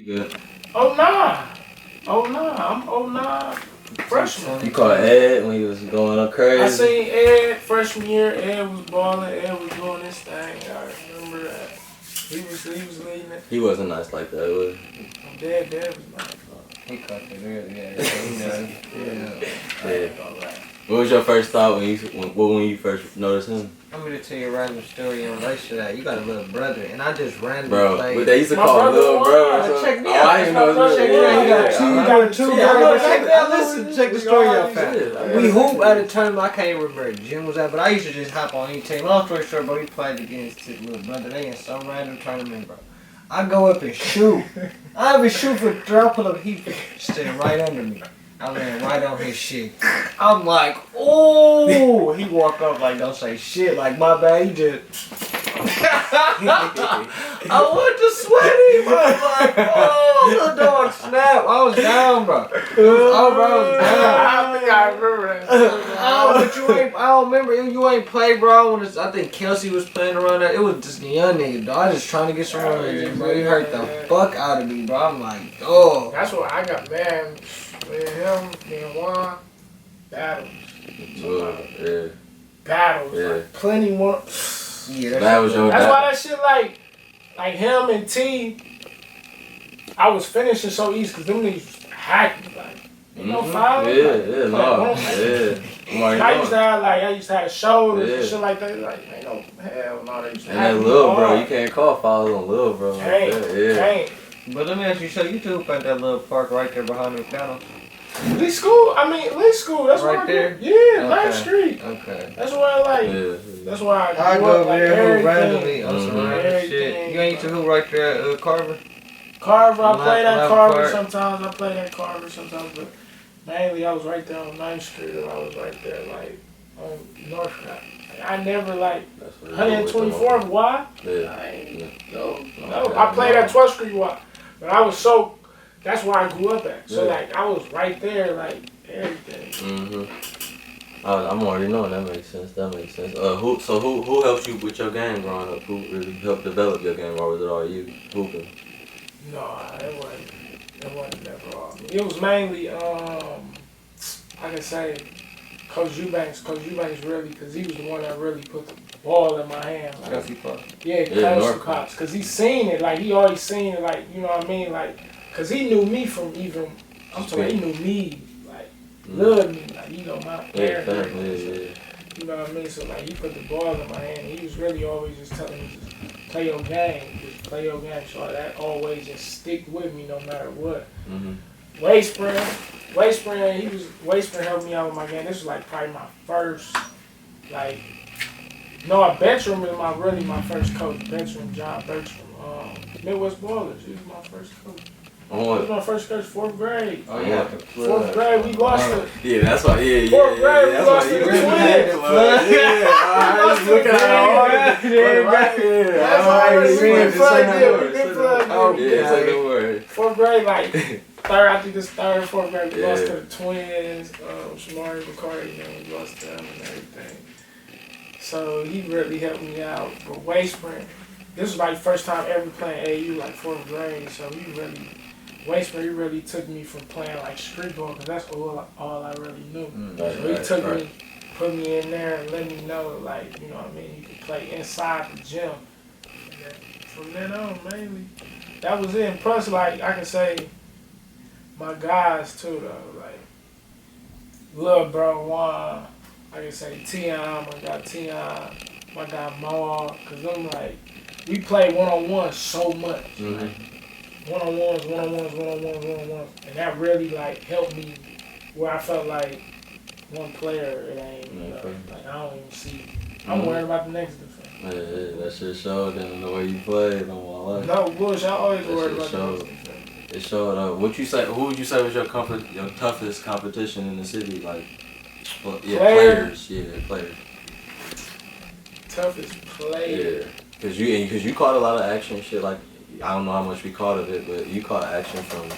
You good? Oh nah. I'm 09 freshman. You caught Ed when he was going up crazy? I seen Ed freshman year. Ed was balling. Ed was doing his thing. I remember that. He was leading it. He wasn't nice like that, was he? Dad was nice. He caught it early. Yeah. What was your first thought when you first noticed him? I'm gonna tell you a random story in relation to that. You got a little brother, and I just randomly Bro, played. but they used to My call him brother little bro. was. So, Check me oh, out. I didn't know his Check name. me out. You got two brothers. Check me out. Listen, check the story out fast. We hoop at a tournament. I can't even remember where Jim was at, but I used to just hop on any team. Long story short, bro, we played against his little brother. They in some random tournament, bro. I go up and shoot. I even shoot for throw, pull up, he standing right under me. I land right on his shit. I'm like, oh! He walk up like, don't say shit. Like, my bad, he just... I want to sweat him. I was like, oh, the dog snap. I was down, bro. I was down. I think I remember that. I don't remember. You ain't played, bro. I think Kelsey was playing around there. It was just a young nigga, dog. I was just trying to get some runs, bro. He hurt the fuck out of me, bro. I'm like, oh. That's what I got mad with him, me and Juan. Battles. Yeah. Battles. Yeah. Like plenty more. Yeah, That was your That's dad. why that shit like him and T, I was finishing so easy because them niggas hacked me. Like, you know, foul. Yeah, no. Yeah. I used to have shoulders and shit like that. Like, ain't no hell no. They used to And hack that me little bro, hard. you can't call fouls on little bro. Can't. But let me ask you, so you two at that little park right there behind the cattle? Lee School. That's Right where there? Yeah, Okay. 9th Street. Okay. That's where I like. Yeah. That's why I grew go up, over like, there everything. who randomly on some random Everything. shit. You ain't to who right there at Carver? Carver, I play that Carver part. sometimes. I play that Carver sometimes, but mainly I was right there on 9th Street, or I was right there like on Northcott. I never like 124th. Why? No. I played at 12th Street. Why? But I was so. That's where I grew up at. So like I was right there, like everything. I'm already knowing that makes sense. Who helped you with your game growing up? Who really helped develop your game, or was it all you hooping? No, it wasn't never all me. It was mainly I can say Coach Eubanks. Coach Eubanks really, because he was the one that really put the ball in my hand. Like, Kelsey Pops. Yeah, Kelsey Pops. Because he seen it. Like, he always seen it. Like, you know what I mean? Like, because he knew me from even, I'm talking, he knew me. Like, loved me. Like, you know, my parents. You know what I mean? So, like, he put the ball in my hand. He was really always just telling me, just play your game. Just play your game. So that always just stick with me no matter what. Waistspring, Waistspring helped me out with my game. This was like probably my first, like, no, Bertram was my first coach. Bertram, John Bertram, Midwest Ballers. He was my first coach. He was my first coach, 4th grade. Oh, yeah. 4th grade, we lost it. Yeah, that's why. 4th grade, we lost to the Twins. I was looking at it right here. That's why we did plug Yeah, 4th grade, like. I think this third, 4th grade, we lost to the Twins, Shamari McCarty, and we lost to them and everything. So he really helped me out. But Waistspring, this was like first time ever playing AU, like 4th grade. So Waistspring, he really took me from playing like street ball, because that's all I really knew. So he took me, put me in there and let me know, like, you know what I mean, you could play inside the gym. And then from then on, mainly, that was it. And plus, like, I can say, my guys too though, like Lil Bro Juan, I can say Tion, my guy Tion, my guy Maul, cause them like we play one-on-one so much, like one-on-ones, and that really like helped me where I felt like one player it ain't like I don't even see. I'm worried about the next defense. Yeah, that shit showed in the way you played on my life. No bullshit, I always worried about the next defense. It showed up. What you say? Who would you say was your toughest competition in the city? Like, players. Yeah, players. Toughest player. Yeah, cause you caught a lot of action shit. Like, I don't know how much we caught of it, but you caught action from.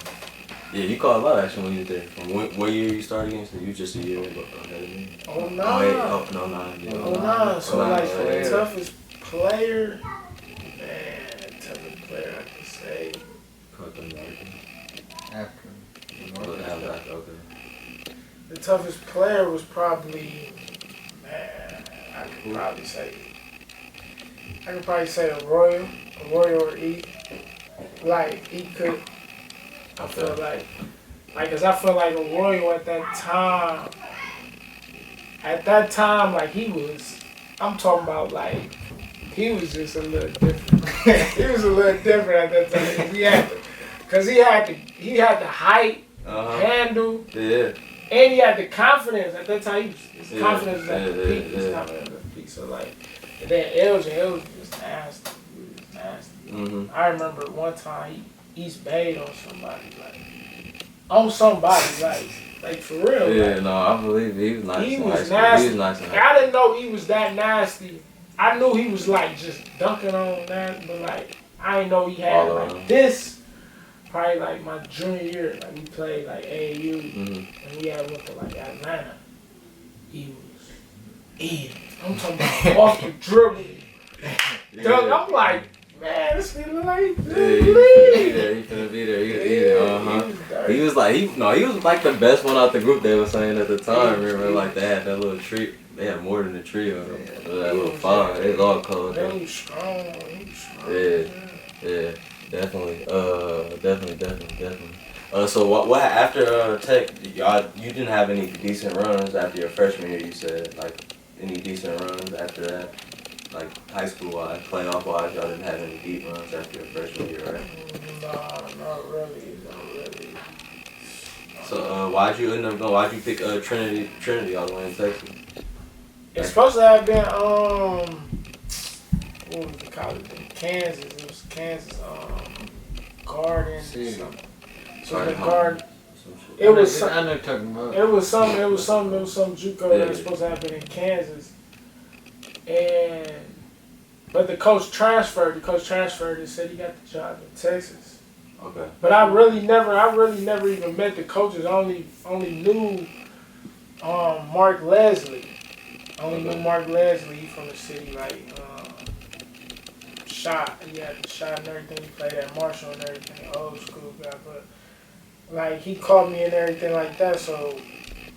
Yeah, you caught a lot of action when you were there. From what year you started against? You just a year ahead of me. Oh no. No, 09. Yeah, 09. So like for the player. toughest player, man, toughest player I can say. After. Okay. The toughest player was probably, man, I could probably say a Royal or E. Like, he could, I feel like, cause I feel like a Royal at that time, like he was, I'm talking about like, he was just a little different. He was a little different at that time. He had the height, handle, and he had the confidence at that time. His confidence was at the peak. His confidence at the peak. So like, and then Elgin was nasty. He was nasty. Mm-hmm. I remember one time he East Bayed on somebody, like for real. Yeah, like, no, I believe he was nice. He in was high school. nasty. He was nice in high I didn't know he was that nasty. I knew he was like just dunking on that, but like I didn't know he had like this. Probably like my junior year, like we played like AAU, and we had went to like Atlanta. He was eating. I'm talking about off the dribble. Dunk, I'm like, man, this nigga like, he finna be there. He was eating. He was like the best one out the group. They were saying at the time. Remember, like they had that little tree. They had more than a trio. That little five. They was all cold. He was strong. Yeah. Definitely. So what after Tech? You didn't have any decent runs after your freshman year. You said like any decent runs after that, like high school wise, playoff wise. Y'all didn't have any deep runs after your freshman year, right? Nah, not really. So why'd you end up going? Why'd you pick Trinity all the way in Texas? It's supposed to have been what was the college in Kansas? It was Kansas Garden. Something. So the Garden. It was some JUCO that was supposed to have been in Kansas, but the coach transferred. And said he got the job in Texas. Okay. But I really never even met the coaches. I only knew Mark Leslie. Knew Mark Leslie. He from the city, like shot. He had the shot and everything. He played at Marshall and everything. Old school guy, but like he called me and everything like that. So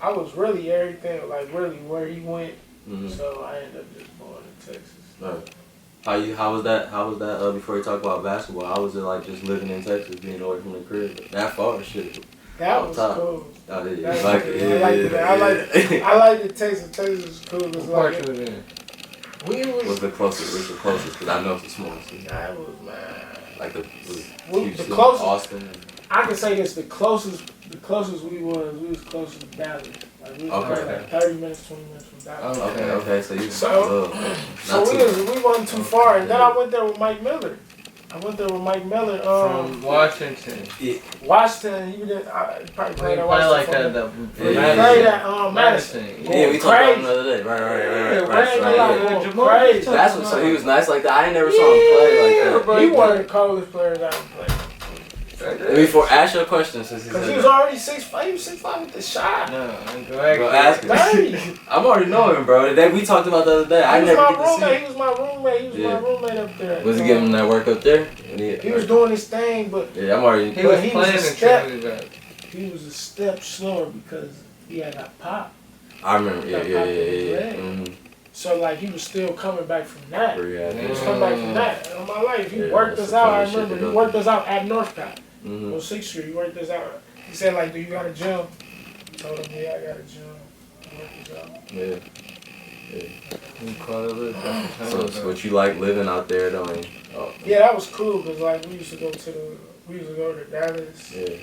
I was really everything, like really where he went. So I ended up just going to Texas. Right. How was that? Before you talk about basketball, how was it like just living in Texas, being away from the crib? That far, shit. That was cool. Oh, yeah. I liked it. Texas was cool. What's the closest? Because I know it's the smallest. That was, man. Like the closest. Austin. I can say this: the closest we was closest to Dallas. Like we was like 30 minutes, 20 minutes from Dallas. Okay. So we wasn't too far, and then I went there with Mike Miller. From Washington. Yeah. Washington, you didn't probably play that Washington. Madison. Yeah, we talked about him the other day. Right. Crazy. That's what. So he was nice like that. I ain't never saw him play like that. He one of the coldest players I ever played. Before, ask your question since because he was already 6'5". He was 6'5" with the shot. No, go ask him. I'm already knowing, bro. We talked about the other day. I never get to see. He was my roommate up there. Was he giving that work up there? He was doing his thing, but yeah, I'm already. He was a step slower because he had got popped. I remember. Yeah. So like he was still coming back from that. He was coming back from that. In my life, he worked us out. I remember he worked us out at Northcott. On 6th Street, he worked us out. He said, like, do you got a gym? I told him, yeah, I got a gym. He worked us out. So what you like living out there, though? Yeah, that was cool, because, like, we used to go to Dallas. Yeah.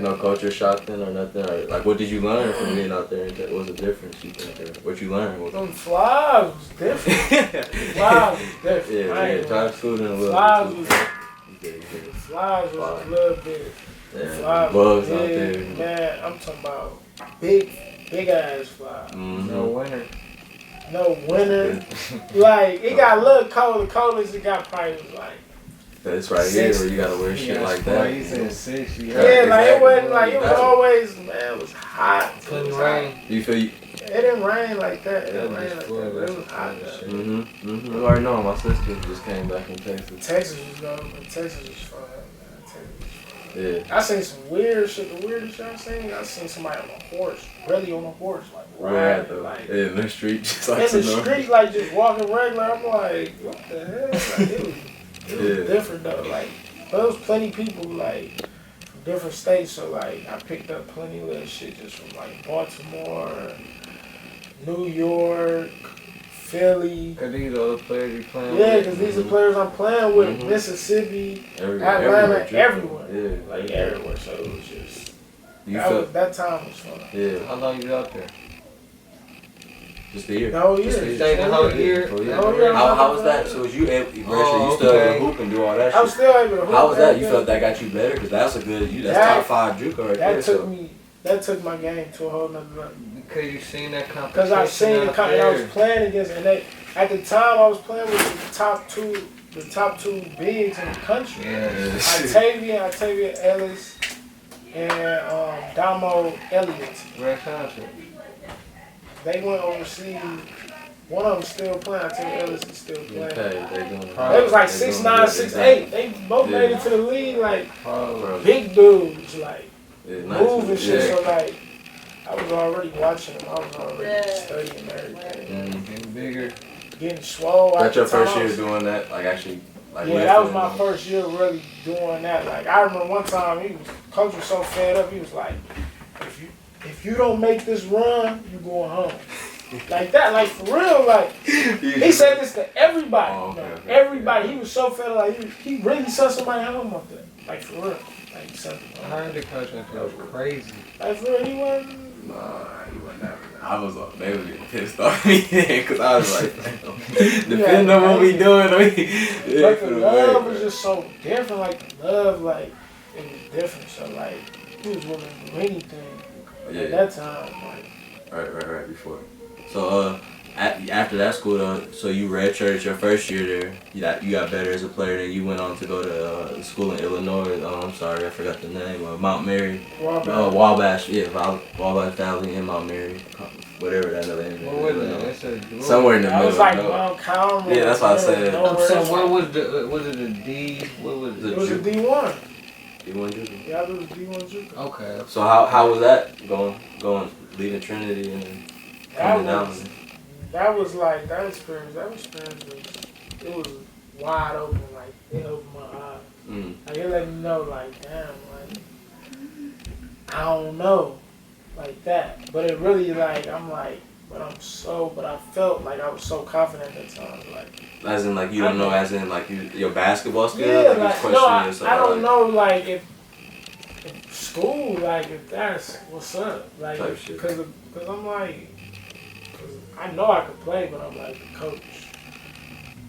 No culture shock then or nothing? Or, like, what did you learn from being out there? What was the difference, you think? What you learned? Them flies was different. Yeah, try to school in a little bit. The flies was a little bit. Yeah, bugs out there. Man, I'm talking about big ass flies. No winter. Like, it got a little cold. The coldest it got probably was like. That's right here where you gotta wear shit like that. You said 6. Yeah, like it wasn't like it was always, man, it was hot. Couldn't rain. You feel you? It didn't rain like that. It was hot. I already know. My sister just came back from Texas. Texas was fun, man. Yeah. I seen some weird shit. The weirdest shit I seen somebody on a horse, really on a horse, like Where at riding, though? like In the street, just like in the street, like just walking regular. I'm like, what the hell? Like, it was different though. Like there was plenty people like from different states, so like I picked up plenty of little shit just from like Baltimore, New York, Philly. Cause these are the players you playing with. Yeah, because these are players I'm playing with. Mississippi, Atlanta, everywhere. Yeah, Like everywhere. So it was just that time was fun. Yeah. How long you out there? Just a year. The whole year. Just stayed the whole year. How was that? So was you able? You still able to hoop and do all that shit? I was still able to hoop. How was that? You felt that got you better? Because that's a good. That's top 5 JUCO right there. That took my game to a whole nother level. Because you seen that competition. Because I seen the competition I was playing against, and at the time I was playing with the top two bigs in the country. Yeah. Octavia Ellis, and Damo Elliott. Red country. They went overseas. One of them still playing. Octavia Ellis is still playing. Okay, they was like 6'9", 6'8". They both made it to the league like big dudes, like move and shit. So like I was already watching them. I was already studying everything. Getting bigger. Getting swole. That's your first year doing that? Like actually? Like yeah, that was my first year really doing that. Like I remember one time, coach was so fed up. He was like, "If you don't make this run, you going home." Like that, like for real. Like he said this to everybody. Oh, okay. Everybody. He was so fed up. Like he really sent somebody home up there. Like for real. Like something. I heard the coach that was crazy. Like for real, he wasn't. Nah, he wasn't having that. I was they was getting pissed off me because I was like, depending on what we doing. Like the love was just so different. Like the love, like it was different. So like he was willing to do anything at that time. Like right before. So after that school though, so you redshirted your first year there. You got better as a player. Then you went on to go to school in Illinois. I'm sorry, I forgot the name. Mount Mary. Wabash. Yeah, Wabash Valley in Mount Mary. Whatever that other name is. Somewhere in the middle. It was like Mount Carmel. Yeah, that's what I said. So what was it a D? What was it? It was a D1. D1 JUCO. Yeah, it was a D1 JUCO. Okay. So how was that going leaving Trinity and then coming down? That experience it was wide open, like it opened my eyes. Like it let me know, like damn, like I don't know, like that. But it really like but I felt like I was so confident at that time, like. As in like you don't know, as in like your basketball skills. Yeah, I don't know, like if school, like if that's what's up, like because I'm like. I know I could play, but I'm like the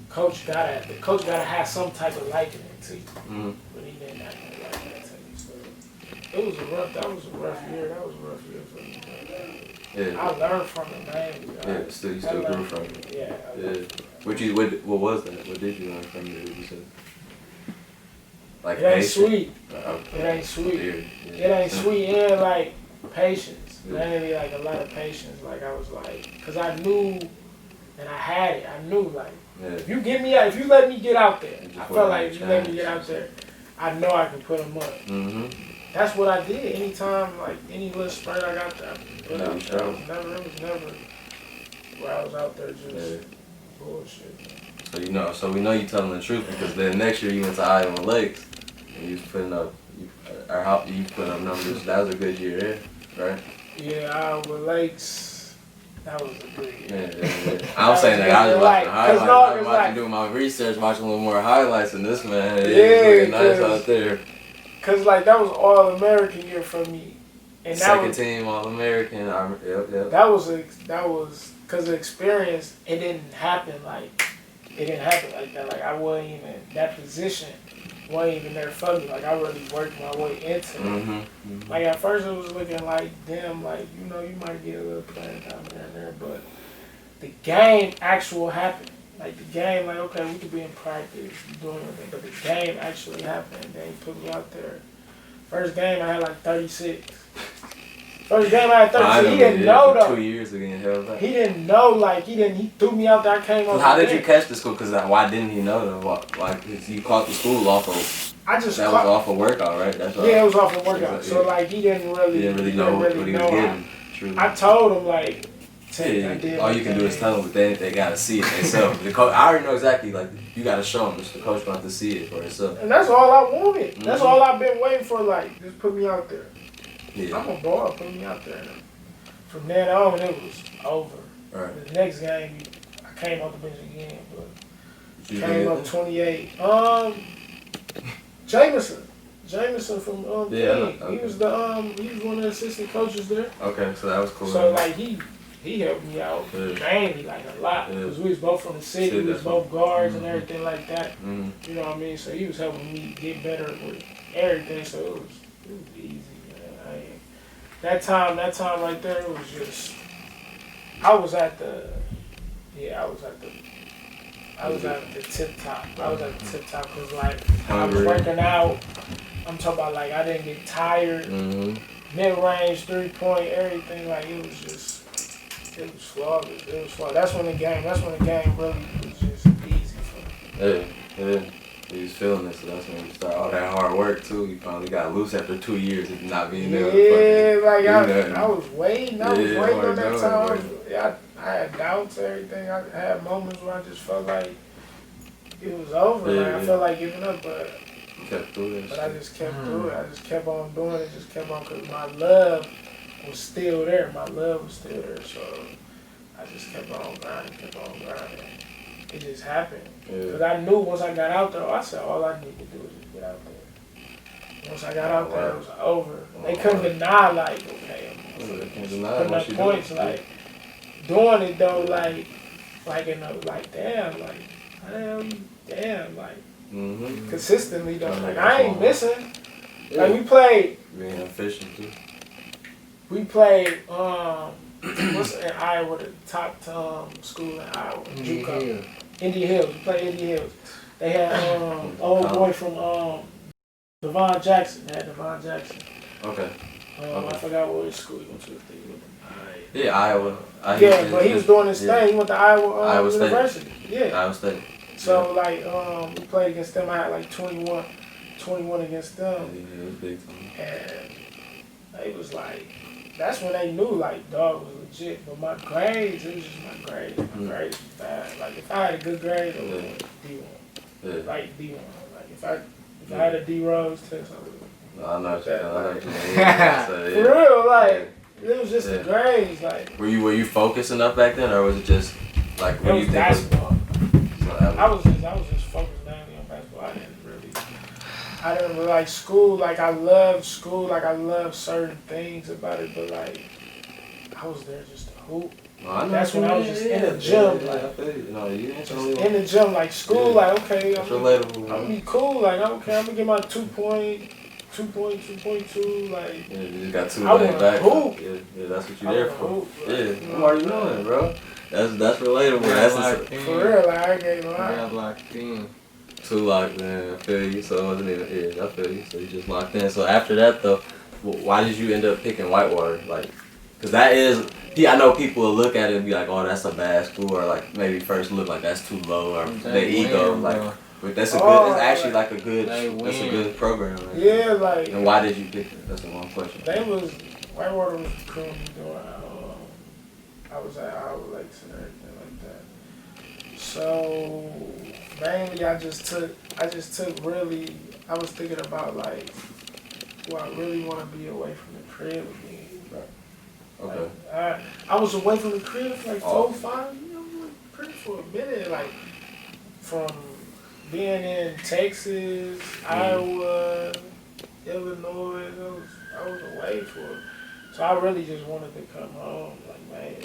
coach gotta have some type of liking to you. But he didn't have no liking to you. So that was a rough year. That was a rough year for me. Yeah. I learned from it, man. Yeah, you still grew from it. Yeah. What was that? What did you learn from it? What you said? Like it ain't sweet. Okay. It ain't sweet. Weird. Yeah. It ain't sweet and like patience. Mainly like a lot of patience. Like I was like, cause I knew, and I had it. I knew like, if you get me out, if you let me get out there, I felt like if you let me get out there, I know I can put them up. That's what I did. Anytime, like any little sprint I got there, I put out there. It was never where I was out there just bullshit. So we know you telling the truth because then next year you went to Iowa Lakes and you was putting up, you put up numbers. That was a good year, right? Yeah, Iowa Lakes. That was a good year. Yeah. I'm saying that I was watching highlights. I was watching, doing my research, watching a little more highlights than this man. It was looking nice out there. Cause like that was all American year for me. And second team All American. Yep. That was cause the experience. It didn't happen like that. Like I wasn't even that position. Wasn't even there for me. Like I really worked my way into it. Like at first it was looking like damn, like you might get a little playing time here and there, but the game actual happened. Like the game, like okay, we could be in practice doing everything, but the game actually happened. And then he put me out there. First game I had like 36. First game I had 36. He didn't know though. 2 years again, hell back. He didn't know. Like he threw me out there. I came on. How did you catch the school? Cause why didn't he know though? Why? Cause you caught the school off of. I just that was off a workout, right? That's all. Yeah, it was off a workout. Yeah. So like he didn't really know what he was getting. True. I told him like, all you can do is tell them, but they gotta see it themselves. The coach, I already know exactly. Like you gotta show them. The coach wants to see it for himself. And that's all I wanted. Mm-hmm. That's all I've been waiting for. Like, just put me out there. Yeah. I'm a baller. Put me out there. From then on, it was over. Right. The next game, I came off the bench again, but came up 28. Jameson from okay. He was one of the assistant coaches there. Okay, so that was cool. So like he helped me out mainly like a lot because we was both from the city, we was both guards and everything like that. Mm-hmm. You know what I mean? So he was helping me get better with everything. So it was easy, man. That time right there, it was just I was at the tip top. I was at the tip top because like I was working out. I'm talking about like I didn't get tired. Mm-hmm. Mid-range, 3-point, everything. Like it was flawless. It was flawless. That's when the game really was just easy for me. Yeah. He was feeling it, so that's when you start all that hard work too. You finally got loose after 2 years of not being there. Yeah, like I was waiting. I was waiting on that time. I had doubts, everything. I had moments where I just felt like it was over. Like I felt like giving up, but kept through it. But I just kept through it. I just kept on doing it. Just kept on because my love was still there. So I just kept on grinding. It just happened. Because I knew once I got out there, I said all I need to do is just get out there. Once I got out there, it was over. They couldn't deny like, okay, putting up points, like doing it though, like damn, consistently though. Like I ain't missing. Like we played. Being efficient too. We played what's in Iowa, the top school in Iowa, JUCO. Indian Hills. We played Indian Hills. They had old boy from Devon Jackson. Okay. I forgot what his school he went to. Yeah, Iowa. But he was doing his thing. He went to Iowa University. Yeah. Iowa State. So we played against them. I had like 21 against them. Yeah, it was big time. And it was like, that's when they knew like dog was legit. But my grades, it was just my grades. My grades was bad. Like if I had a good grade, it would D1. Yeah. Like D1. Like if I had a D Rose test, I would. I know what you're saying. For real, like it was just the grades. Like were you focused enough back then, or was it just like what do you think? Basketball. I was just focused mainly on basketball. I didn't really like school. Like I loved school. Like I loved certain things about it, but like I was there just to hoop. That's when I was just in the gym. In the gym, like school. Like okay, I'm gonna be cool. Like okay, I'm gonna get my 2.2. Like you got 2 I want to hoop. Yeah, that's what you're there for. I'm already knowing, bro. That's relatable. For real, like I ain't gonna lie. Yeah, locked in. Too locked in. I feel you. So it wasn't even. Yeah, I feel you. So you just locked in. So after that though, why did you end up picking Whitewater? Like, cause that is. I know people will look at it and be like, oh, that's a bad school, or like maybe first look like that's too low, or their ego, like. But that's a good. It's actually like a good. That's a good program. Right? Yeah, like. And why did you pick it? That's the one question. Whitewater was recruiting me doing. I was at Iowa Lakes and everything like that. So mainly, I just took really. I was thinking about like, do I really want to be away from the crib again? Right. Okay. Like, I was away from the crib for like 4 or 5 years. Like, pretty for a minute, like from being in Texas, Iowa, Illinois. I was away for it. So I really just wanted to come home. Like,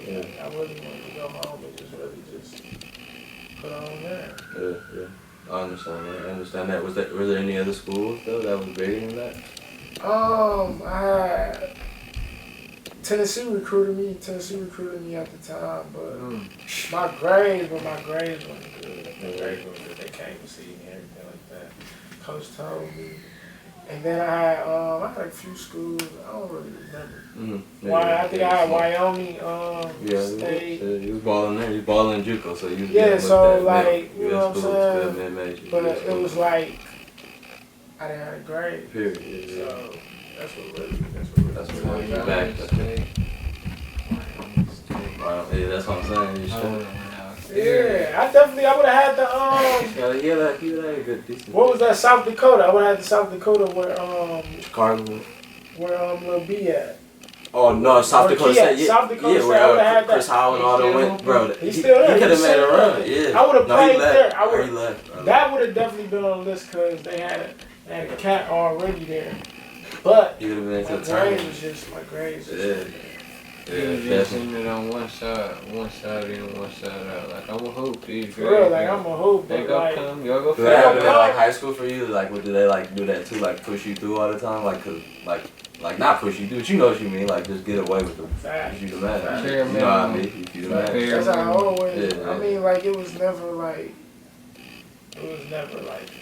man, I really wanted to go home and just put on there. Yeah. I understand that. Was there any other schools though that was bigger than that? I had Tennessee recruited me at the time, but my grades wasn't good. They came to see me and everything like that. Coach told me. And then I had like a few schools. I don't really remember. I think I had Wyoming State. You was balling there. You was balling in JUCO, so you. Yeah, so like you know what I'm saying. But it was like I didn't have a grade. Period. Yeah. So that's what really That's what back. Yeah, that's what I'm saying. You should. Yeah, I would have had the Yeah, like you had a good decent. what was that, South Dakota? I would have had the South Dakota Cardinal. where Lil B at. Oh no, South Dakota State. Yeah, South Dakota State. I where would've had Chris that. Howell and all them went, bro. He's still there. He could have He's made a still run. there. Yeah. I would have No, played he left. there. He left. Bro. That would have definitely been on the list because they had a cat already there. But He would have been into my the grades tournament. was just my grades. Yeah. He was just sitting it on one side in, one side out. Like, I'm a hoop, these For real, like I'm a hoop, They but go like come, y'all go Do that happen fast. in like high school for you? Like, what do they like do that too? Like, push you through all the time? Like, cause like not push you through, but you know what you mean. Like, just get away with them. fact. If you the man, Fair you know what I minimum. mean. If you the man. That's how I always. Yeah. I mean, like it was never like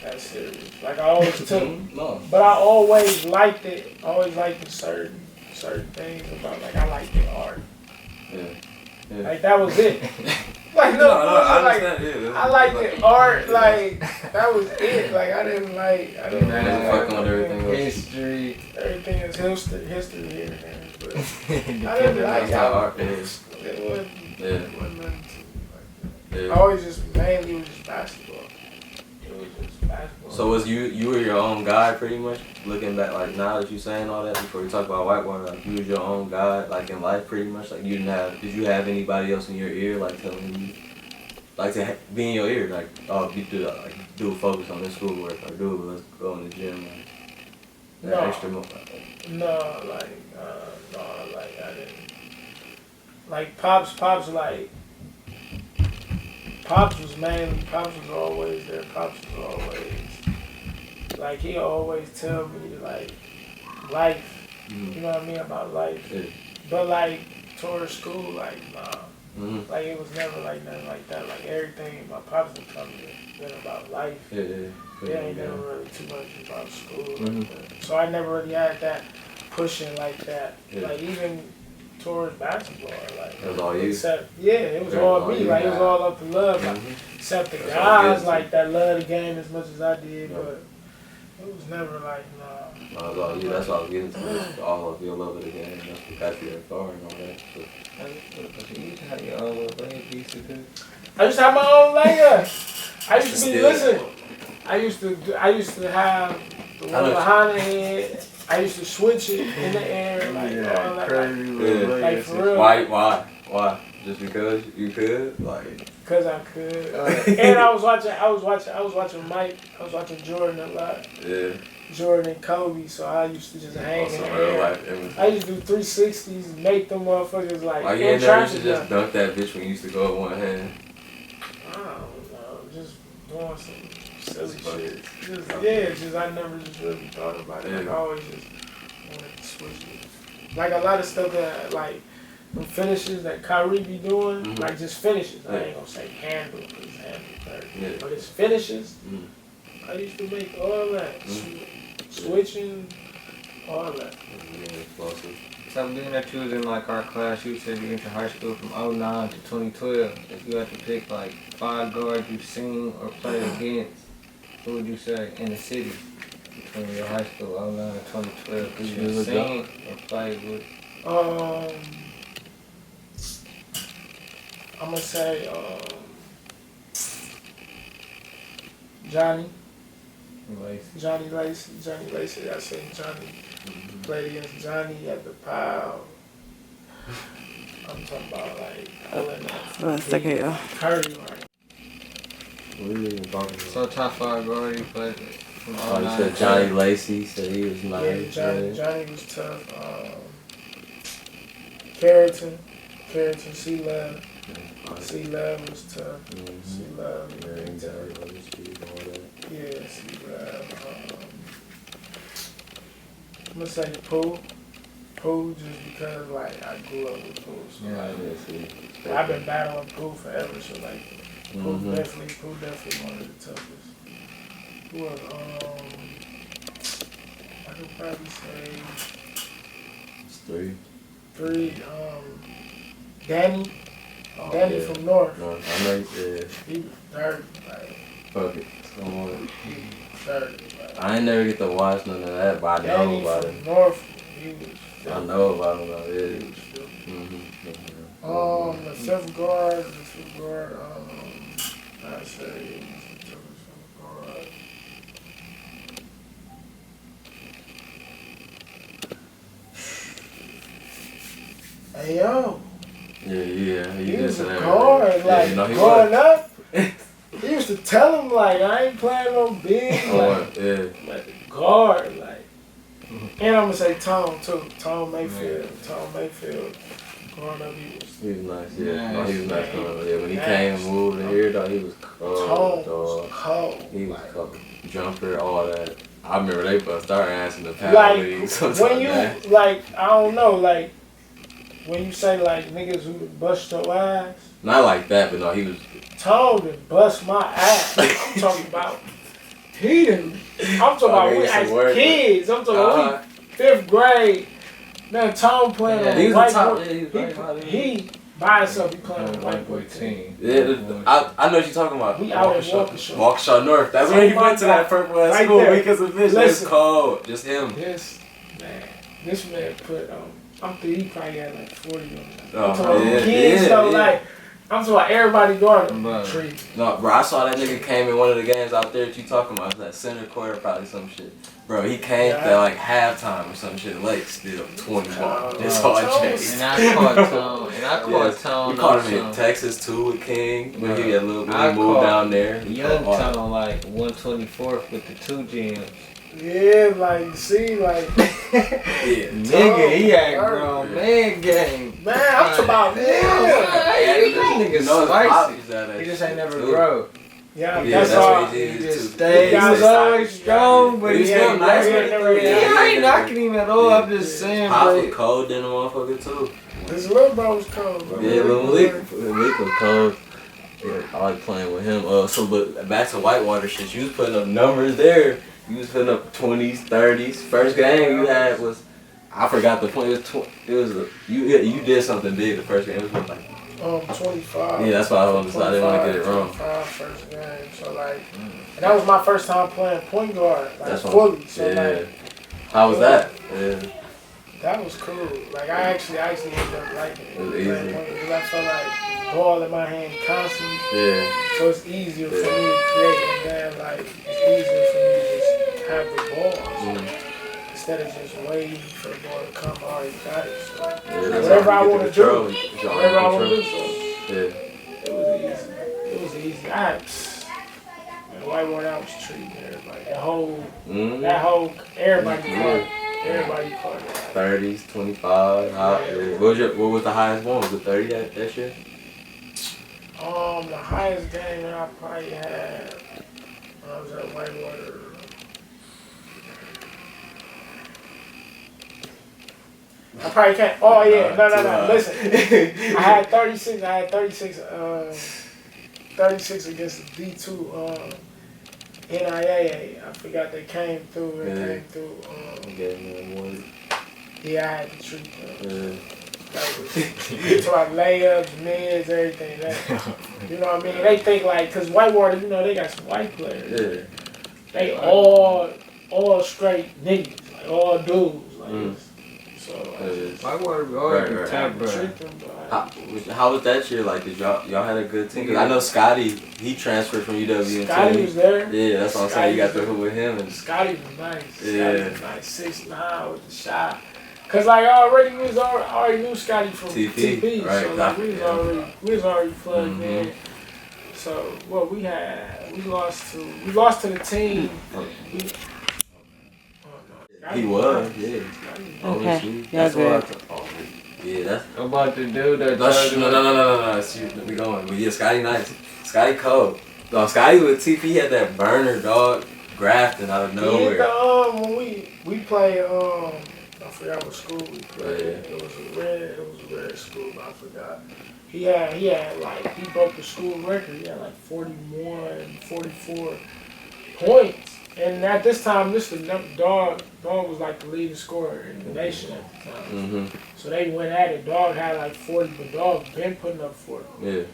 that serious. Like I always took, No. but I always liked it. I always liked certain things about like I liked the art. Yeah. Like that was it. Like No, I I understand. Yeah. I liked the art. Like that was it. Like I didn't like. I didn't Yeah, like fucking with everything else. History. Everything is history here. Man. But I didn't Depending like That's how art is. it. Wasn't Yeah. nothing to like that. I Yeah. always just mainly was just basketball. It was just basketball. So was you were your own guy pretty much? Looking back, like now that you saying all that, before we talk about whiteboard, like you was your own guy, like in life pretty much. Like you did you have anybody else in your ear, like telling you, like to be in your ear, like you do like do focus on this schoolwork, or let's go in the gym, like that No. extra mo- No, like I didn't. Like Pops was always there. Pops was always, like he always tell me like life, you know what I mean, about life. Yeah. But like towards school, like nah. Mhm. Like it was never like nothing like that. Like everything my pops would tell me been about life. Yeah. Yeah, ain't never really too much about school. Mhm. Like that. So I never really had that pushing like that. Yeah. Like even towards basketball, like It was all you. except it was Yeah, all all me. you Like it was got. all up to love. Like, Mhm. except the That's all it guys is. like that love the game as much as I did, Yeah. but it was never like nah. No, it's all you. That's all I was getting to. It's all of your love of the game. That's what got you that far and all that. But I used to have my own layer. I used to be Still. listen. I used to have the one behind the head. I used to switch it in the air like all that. Like for real. Why? Just because you could? Like, Cause I could. And I was watching Mike. I was watching Jordan a lot. yeah. Jordan and Kobe. So I used to just hang in Also, the real air. life, everything. I used to do 360s, make them motherfuckers like Why you in ain't never used traffic. to just dunk that bitch when you used to go with one hand? I don't know, just doing some silly Fuck shit. Just I never just really thought about it. Like I Yeah. always just wanted to switch it. Like a lot of stuff that like the finishes that Kyrie be doing, Mhm. like just finishes. I Yeah. ain't gonna say handle, cause handle third. Yeah. But it's finishes. Mm. I used to make all that. Switching, all that. Yeah, explosive. Something that you was in like our class, you said you went to high school from 09 to 2012. If you had to pick like 5 guards you've seen or played against, who would you say in the city between your high school 09 and 2012? Who you seen or played with? I'm gonna say Johnny Lacey. I seen Johnny. Played against Johnny at the pile. I'm talking about like pulling that. Curry, right? What are you even talking about? So top 5 guard you played with from Oh, 09 you said to Johnny 2012. Lacey, said he was Yeah, nice. Johnny was tough. Carrington, C-Love. C-Love was tough. C-Love, Yeah, big tough. all that. Yeah, C-Love. I'm gonna say Pooh. Pooh just because like I grew up with Pooh. So Yeah, like, I've been battling Pooh forever, so like Pooh definitely one of the toughest. Who else? I could probably say It's 3. 3. Danny Yeah. from North. No, I know you said, He was dirt. Like, fuck it. Come on. 30. I ain't never get to watch none of that, but I know about it. North, he was. I know about him, though. Yeah. The fifth guard, I say, fifth guard. Hey, yo. Yeah. He was a guard, like, growing up. He used to tell him, like, I ain't playing no big. Like, like guard, like. And I'm going to say Tom, too. Tom Mayfield. Growing up, he was nice, yeah. No, he was nice growing up. Yeah, when he came and moved in here, though, he was cold, Tom dog. was cold. He was cold. Jumper, all that. I remember they started asking the power like, league. When you, like, I don't know, like, when you say, like, niggas who would bust your ass. Not like that, but no, he was. Tom done bust my ass. I'm talking about. He done. I'm talking about we as kids. I'm talking about we 5th grade. Man, Tom playing on the white boy. He by himself, he playing on the white boy team. Yeah, I know what you're talking about. We out at Waukesha. Waukesha North. That's when he went to that purple ass right school there. because of this. It's cold. Just him. This man put I'm thinking he probably had like 40 on that. Oh, I'm talking about kids though, like. I'm talking about everybody guarding the tree. No, bro, I saw that nigga came in one of the games out there that you talking about. It was that center court or probably some shit. Bro, he came at like halftime or some shit late still, 20 ball. Just hard chase. And I caught Tone. We caught him in Texas too with King. When he had a little bit moved down there. Young Tone like 124th with the 2 gems. Yeah, like, see, like. Nigga, he had grown man game. Man, I'm talking about, this nigga spicy. He just ain't never grow. Yeah, that's all. He just stayed. He was always strong, but he's still nice. I ain't knocking him at all. I'm just saying, Pop bro. was cold than a motherfucker too. His little bro was cold, bro. Yeah, Lil Malik was cold. Yeah, I like playing with him. But back to Whitewater shit. You was putting up numbers there. You was putting up 20s, 30s. First game you had was, I forgot the point. You did something big the first game. It was like 25. Yeah, that's why I didn't want to get it wrong. 25 first game. So like, and that was my first time playing point guard, like that's fully. So like, how was that? Yeah. That was cool. Like I actually ended up liking it. It was easy. Because I felt like ball in my hand constantly. Yeah. So it's easier for me to create, and then like it's easier for me to just have the ball. Instead of just waiting for the ball to come, I already got it. So whatever I want to do, whatever I want to do. So it was easy. I had Whitewater, I was treating everybody. Everybody caught. Everybody caught it. 30s, 25. What was the highest one? Was it 30 that year? The highest game that I probably had when I was at Whitewater. I probably can't. Oh yeah, no. Listen, I had 36. 36 against the D2 NIAA. I forgot they came through. Yeah, I had to treat them. So I layups, mids, everything. You know what I mean? They think like, cause Whitewater, they got some white players. Yeah. They all straight niggas, like all dudes, like. So Whitewater always time to treat them. How was that year? Like, did y'all had a good team? Cause I know Scotty, he transferred from UW. Scotty was there. Yeah, that's what I'm saying. You got to hoop with him. And Scotty was nice. Yeah. Scotty was nice, 6'9" with the shot. Cause like already knew Scotty from TP, right? So like we was already plugged in. So what we lost to the team. He was, yeah. Okay, that's good. Yeah, that's. I'm about to do that. No. See, we going. But yeah, Scotty nice. Scotty cold. No, Scotty with TP, he had that burner dog grafting out of nowhere. When we played I forgot what school we played. Yeah. It was a red school, but I forgot. He had like, he broke the school record. He had like 41, 44 points. And at this time, Dog was like the leading scorer in the nation at the time. So they went at it. Dog had like 40, but Dog been putting up 40. Yeah.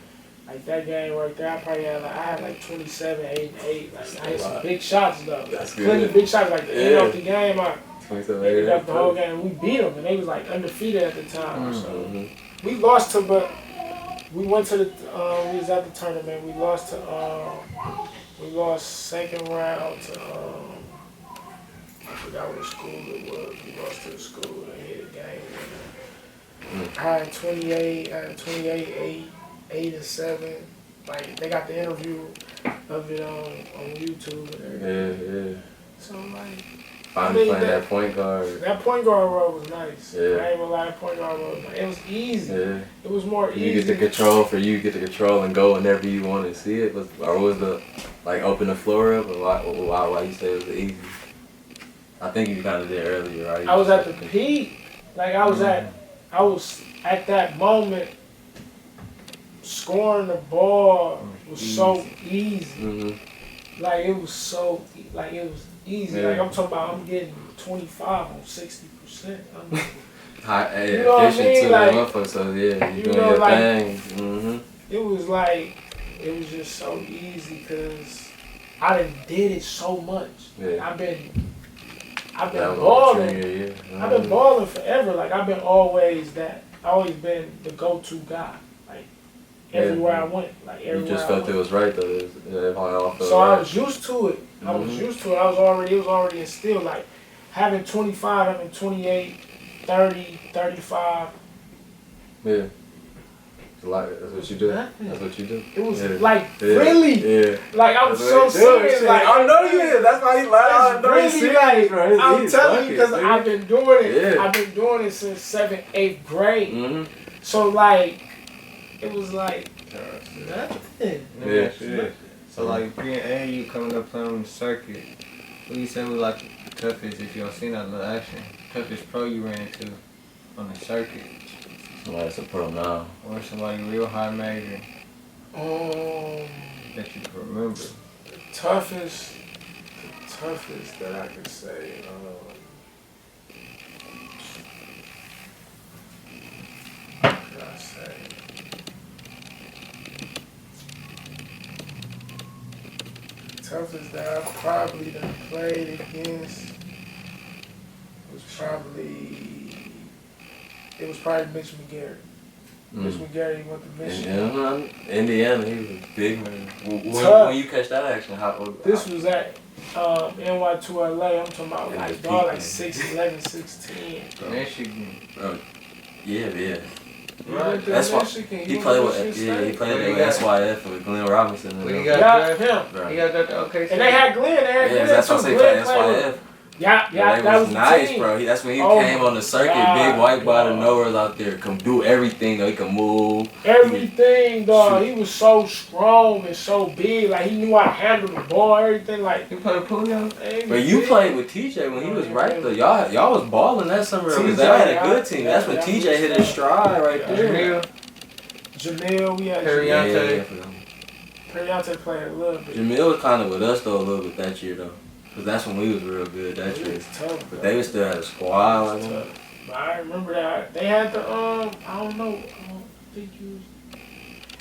Like that game right there, I had like 27, 8, and 8. Like I had some big shots though. That's Plenty good. of big shots. Like the end of the game, I 27, ended up the whole game. We beat them, and they was like undefeated at the time. So we lost to, but we went to the. We was at the tournament. We lost to. We lost second round to. I forgot what school it was. We lost to the school. They hit a game winner. I had 28. I had 28, 8. 8 and 7, like they got the interview of it on YouTube and everything. Yeah. So like, Finally playing that point guard. That point guard role was nice. Yeah. I ain't gonna lie, that point guard role was nice. It was easy. Yeah. It was more easy. You get the control and go whenever you want to see it. Or was the like open the floor up? Or why you say it was easy? I think you kind of did earlier, right? I was at the peak. Like I was at that moment. Scoring the ball was so easy. Like it was so easy. Like I'm talking about, I'm getting 25 on 60%. High, you know what I mean? Like, motherfucker. So yeah, you doing know, your like, thing. It was like it was just so easy because I done did it so much. Yeah. I've been balling. I've been balling forever. Like I've always been the go-to guy. Everywhere I went, like everywhere. You just felt it was right though. So I was used to it. I was used to it. It was already instilled. Like having 25, having 28, 30, 35. Yeah. It's a lot. That's what you do. That's what you do. It was really. Yeah. Like I'm so serious. Like I know you is. That's why he lied. I know really he's serious, bro. I'm telling you because I've been doing it. Yeah. I've been doing it since 7th, 8th grade. So like. It was like nothing. Yeah. So like being A, you coming up playing on the circuit. What do you say was like the toughest, if y'all seen that little action, toughest pro you ran into on the circuit? Somebody that's a pro now. Or somebody real high major that you can remember. The toughest that I could say. What could I say? Toughest that I've probably done played against was probably Mitch McGarry. Mitch McGarry went to Michigan. Indiana, he was big man. When you catch that action, how old? This was at NY2LA. I'm talking about like 6'11", 6'10". Michigan. Yeah. Right. That's why he played with SYF with Glenn Robinson. He got him. He got that okay. And they had Glenn. That's why I say playing SYF. Yeah, that was nice, bro. That's when he came on the circuit, big white boy out of nowhere out there, can do everything. He can move. Everything, dog. He was so strong and so big. Like he knew how to handle the ball, everything. Like he played pool now. But you played with TJ when he was right there. Y'all was balling that summer. They had a good team. That's when TJ hit his stride right there. Jamil, we had Periante. Periante played a little bit. Jamil was kind of with us though a little bit that year though. Cause that's when we was real good that year. But they was still had a squad. But I remember that they had the I don't know. I don't think you was.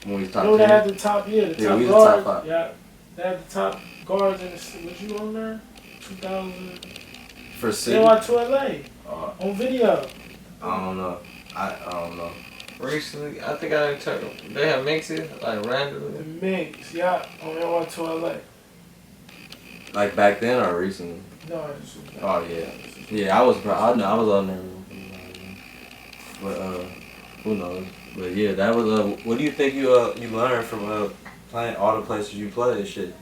When we top. No, they had the top. The top we guards. The top 5. Yeah, they had the top guards in the. Was you on there? 2000. For city. NY2LA on video. I don't know. I don't know. Recently, I think I took. They have mixes like randomly. The mix, yeah, on NY2LA. Like back then or recently? No, oh yeah, I was on there. But who knows? But yeah, that was what do you think you learned from playing all the places you played and shit?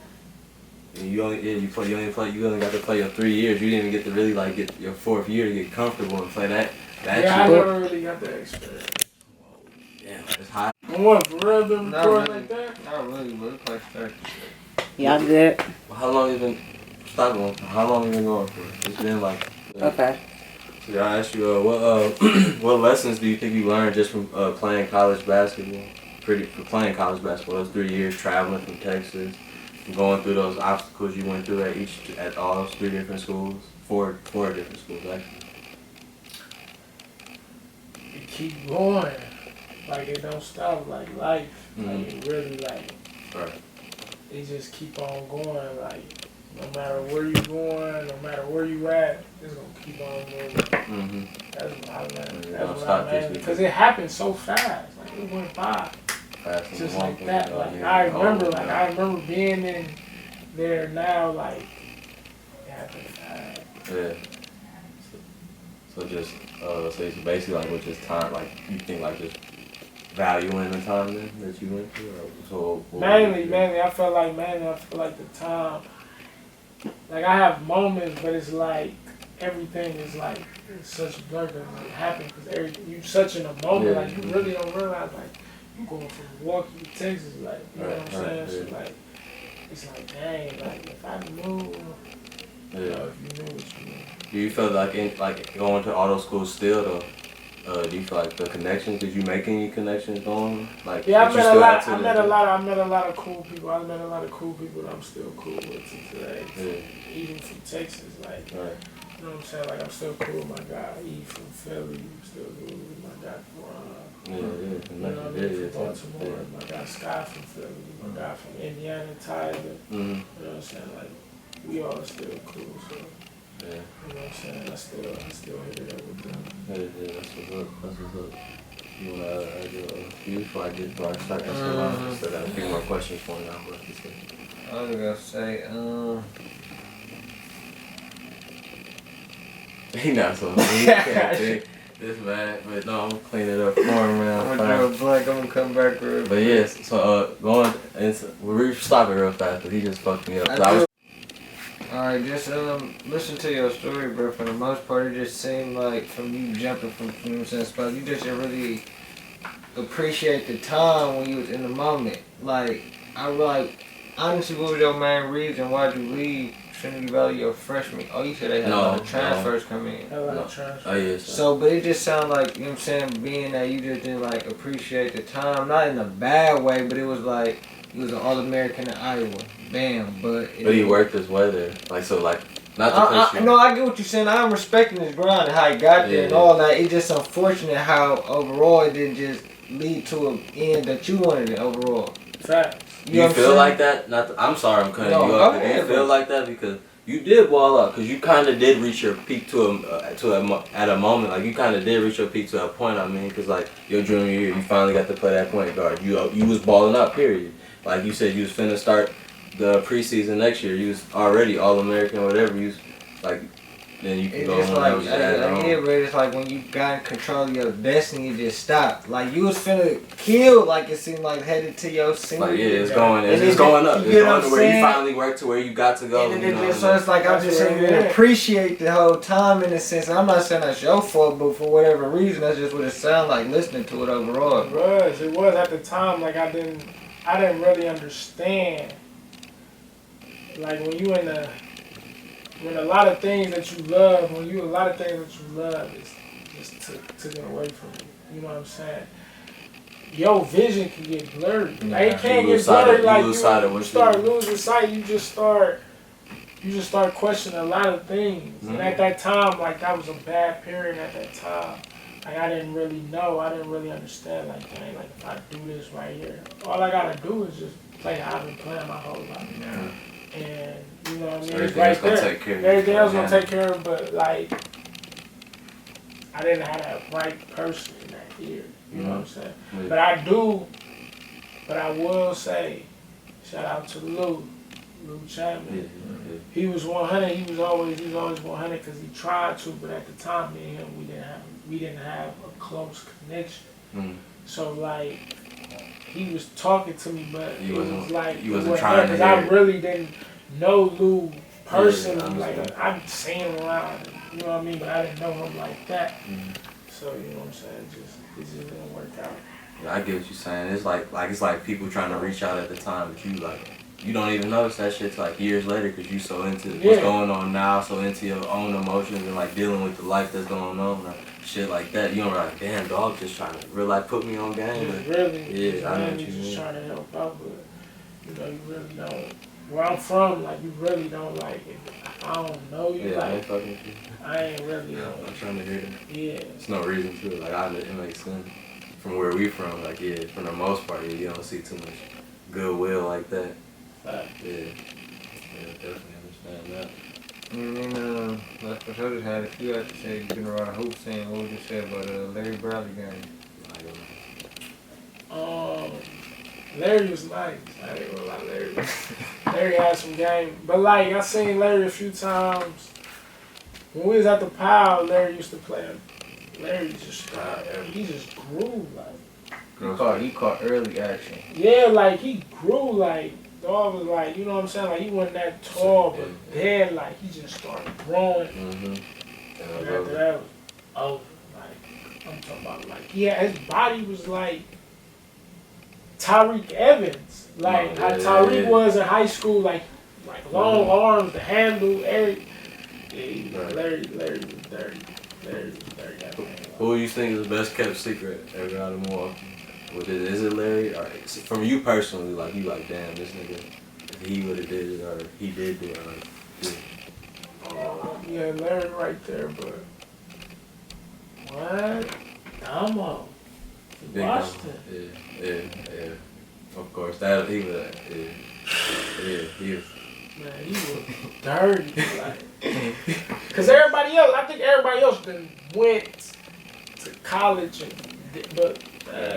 You only got to play your 3 years. You didn't even get to really like get your 4th year to get comfortable and play that yeah, I never really got that experience. Yeah, it's hot. What, for real been recording like that? Not really, but it's like 30. Y'all good? How long you been stopping? How long you been going for? It's been like. Okay. So I asked you, what lessons do you think you learned just from playing college basketball? For playing college basketball, those 3 years traveling from Texas, going through those obstacles you went through at all those 3 different schools, four different schools actually. You keep going. like it don't stop, like life, like it really like, Right. it just keep on going, like no matter where you going, no matter where you at, it's gonna keep on moving. That's what I learned. That's what I learned because it happened so fast, like it went by, just like that. Like I remember being in there now, like it happened fast. Yeah. So just so it's basically like with just time, like you think like just valuing the time then that you went through, or so mainly I feel like the time, like I have moments, but it's like everything is like it's such a blur that it happens because you such in a moment, like you really don't realize like you going from Milwaukee to Texas, like you know what I'm saying. So like it's like dang, like if I knew, you know, if you knew what you knew. Do you feel like going to auto school still though? Do you feel like the connections? Did you make any connections going? Like yeah, I met a lot of cool people. I met a lot of cool people that I'm still cool with to today. Even from Texas, like you know what I'm saying. Like I'm still cool with my guy E from Philly. I'm still cool with my guy from you know what I mean, from Baltimore. My guy Scott from Philly. My guy from Indiana, Tyler. You know what I'm saying? Like we all still cool. So. Yeah. You know what I'm saying? I still hit it up with them. Yeah, that's what's up. You wanna add few before I start asking I still got a few more questions for you now, but I was gonna say, he not so he can't think this bad, but no, I'm gonna clean it up for him, man. I'm gonna do a blank, I'm gonna come back real quick. But yes, so going into, we'll stop it real fast, because he just fucked me up. Alright, just listen to your story, bro. For the most part, it just seemed like from you jumping from spots, you just didn't really appreciate the time when you was in the moment. Like, honestly, what was your main reason? Why'd you leave Trinity Valley your freshman? Oh, you said they had a lot of transfers come in. Oh, yes. So, but it just sounded like, you know what I'm saying, being that you just didn't, like, appreciate the time. Not in a bad way, but it was like, he was an All-American in Iowa. Bam, but he worked his way there. Like, so, like, not to push you. No, I get what you're saying. I'm respecting his grind and how he got there and all that. It's just unfortunate how overall it didn't just lead to an end that you wanted it overall. Facts. Do you feel like that? I'm sorry I'm cutting you off. Do you feel like that? Because you did ball up. Because you kind of did reach your peak at a moment. Like, you kind of did reach your peak to a point, I mean. Because, like, your junior year, you finally got to play that point guard. You was balling up, period. Like you said, you was finna start the preseason next year. You was already All-American or whatever. You was like, then you can go on. It's like when you got in control of your destiny, you just stopped. Like you was finna kill, like it seemed like headed to your senior. Like it's going up. It's going to where you finally worked to where you got to go. So it's like I'm just saying you didn't appreciate the whole time in a sense. I'm not saying that's your fault, but for whatever reason, that's just what it sounded like listening to it overall. It was at the time. Like I didn't really understand. Like when a lot of things that you love, is just taken away from you. You know what I'm saying? Your vision can get blurry. Like it can't get blurry. Like you start losing sight. You just start questioning a lot of things. And at that time, like that was a bad period at that time. Like I didn't really know. I didn't really understand. Like dang, like if I do this right here, all I gotta do is just play how I've been playing my whole life. And you know what I mean? Everything else gonna take care of it. Everything else gonna take care of it, but like I didn't have that right person in that year. You know what I'm saying? But I will say, shout out to Lou Chapman. He was 100. He was always 100 because he tried to, but at the time, me and him, we didn't have a close connection. So like. He was talking to me, but it was like he wasn't trying because I really didn't know Lou personally. Like I'd seen him around, you know what I mean, but I didn't know him like that. So you know what I'm saying? It just didn't work out. Yeah, I get what you're saying. It's like people trying to reach out at the time, but you don't even notice that shit like years later because you so into what's going on now, so into your own emotions and like dealing with the life that's going on. Like, shit like that, you don't like, damn, dog, just trying to really like put me on game. I know what you mean. Just trying to help out, but you know, you really don't. Where I'm from, like, you really don't like it. If I don't know you, like, I ain't really. I'm trying to hear that. Yeah. There's no reason to. Like, it makes sense. from where we from, like yeah, for the most part, yeah, you don't see too much goodwill like that. Yeah, definitely understand that. And then, like for sure, just had a few had to say, you've been around hoops saying, what would you say about Larry Bradley game? Larry was nice. I ain't gonna lie, Larry. Larry had some game, but like I seen Larry a few times. When we was at the pile, Larry used to play. Larry just he just grew like. He caught early action. Yeah, like he grew like. Dog was like, you know what I'm saying? Like he wasn't that tall, but then like he just started growing. And after that was over. Like I'm talking about like his body was like Tyreek Evans. Like how Tyreek was in high school, like long arms, the handle, everything. Yeah, Larry was dirty. Larry was dirty. Who do you think is the best kept secret ever out of Milwaukee? Is it Larry? Or from you personally, like you like, damn, this nigga, if he would have did it or he did do it, like, yeah, Larry right there, but what? Damo. Boston. Yeah. Of course, that he was. He was. Man, he was dirty. Like, cause everybody else, I think everybody else then went to college but.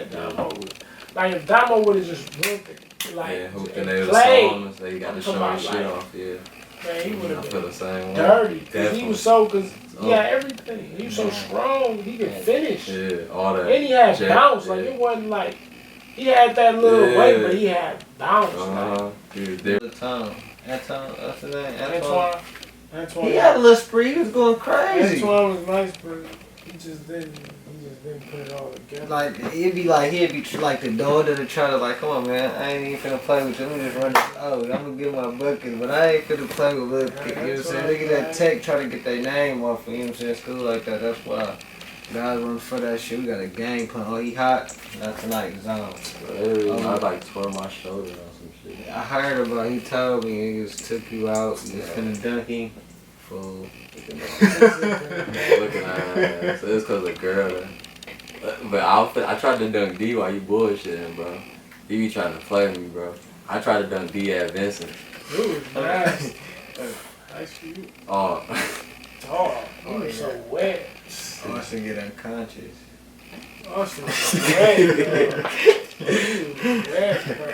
Damo would, like if Damo would have just went played, they got to show his shit off. Yeah, man, he would have been the same dirty. Cause he was cause he had everything. He was so strong. He could finish. Yeah, all that. And he had bounce. Like it wasn't like he had that little weight, but he had bounce. Dude, That time, that's the name. Antoine. He had a little spree. He was going crazy. Antoine was nice, but he just didn't put it all together. Like he'd be like the dog that'll try to like, come on man, I ain't even finna play with you. Let me just run this. Oh, I'm gonna get my bucket, but I ain't finna play with little kids. You know what I'm saying? Look at that tech try to get their name off. You know what I'm saying? School like that. That's why guys run for that shit. We got a game plan. Oh, he hot. Not tonight. Zone. I like tore my shoulder on some shit. I heard about. He told me niggas took you out. You was finna dunk him. Fool. Looking at her. So it's cause of girl. But I tried to dunk D while you bullshitting, bro. You be trying to play me, bro. I tried to dunk D at Vincent. Ooh, nice. Nice for you. Oh. Oh, you were so wet. Austin get unconscious. Austin was wet, bro. He was wet, bro.